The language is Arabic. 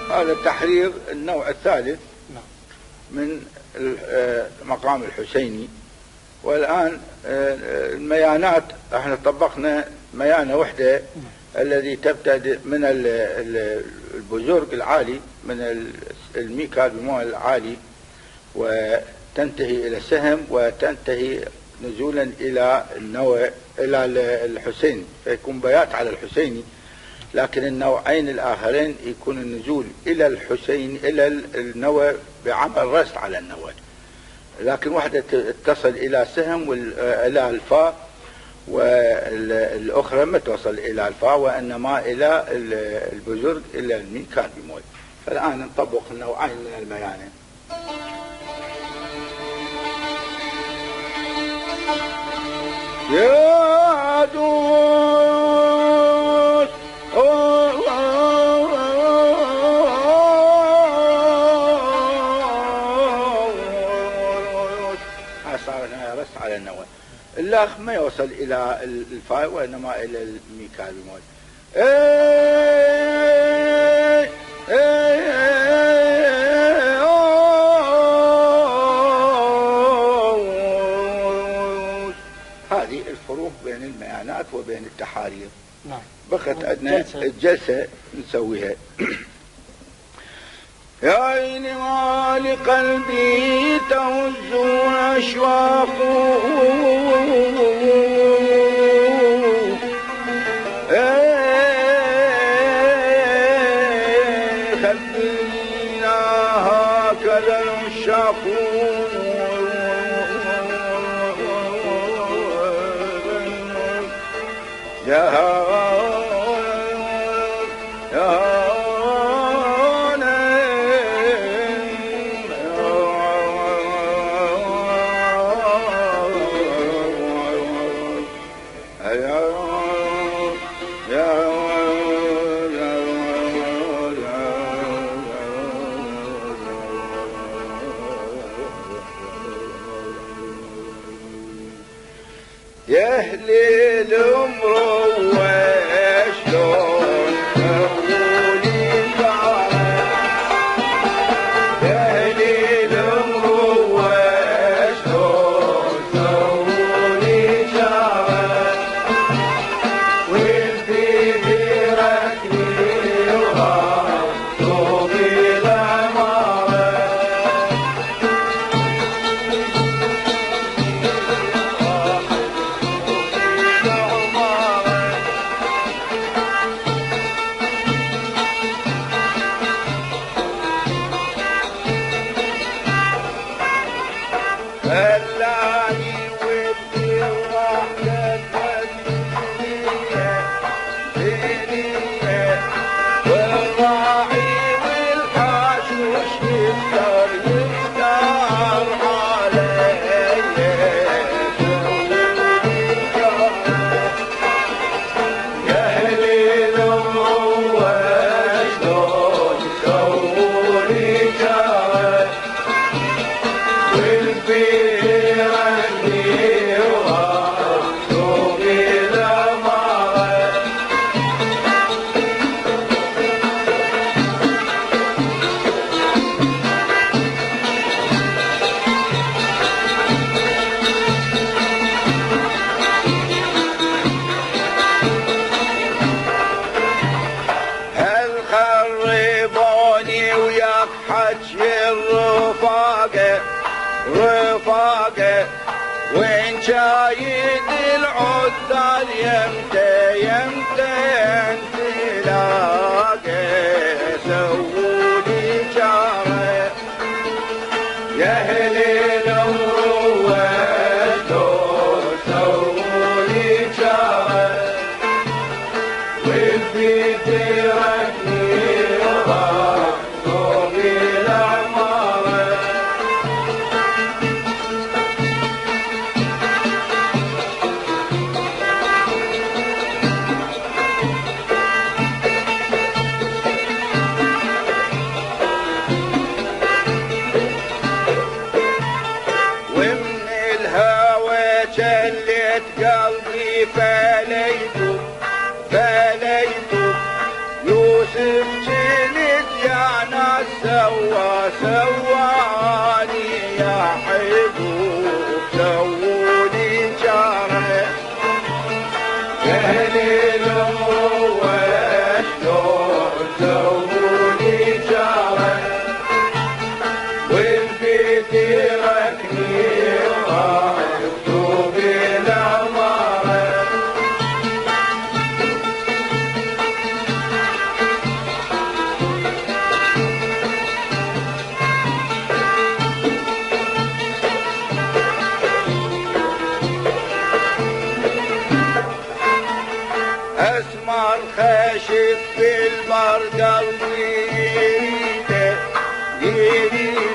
هذا تحرير النوع الثالث من مقام الحسيني. والآن الميانات احنا طبقنا ميانة وحدة الذي تبتدئ من البزرق العالي من الميكال بموال العالي وتنتهي إلى السهم وتنتهي نزولا إلى النوى إلى الحسيني، فيكون بيات على الحسيني. لكن النوعين الآخرين يكون النزول إلى الحسين إلى النوى بعمل رست على النوى، لكن واحدة تصل إلى سهم وإلى الفاء والأخرى ما توصل إلى الفاء وإنما إلى البزرق إلى المين كان بمول. فالآن نطبق النوعين من الميانين. يا دوس صار رست على النوى. اللاخ ما يوصل إلى الفاء وإنما إلى الميكال بمول. هذه الفروق بين الميانات وبين التحارير. نعم. بقت عندنا الجلسة نسويها. يا عيني ما لقلبي تهز أشواقه خلينا هكذا العشاق يا أهل الأمر وشلون أقولي بعد يا أهل الأمر وشلون سوولي شعر وفي ركبي وهاب صوبي الأمارة خلاني ودي الوحدة الدنيا والراعي والحاشوش يقدر علي يا أهل الأمر وشلون سوولي شعر هل خربوني وياك حجي رفاقه وين شايد العذال يمتى انت لاقي سوولي شعره سووني جارة والبيت يركني وراح يكتب العمارة. اسمر خاشف بالبر قلبي يريده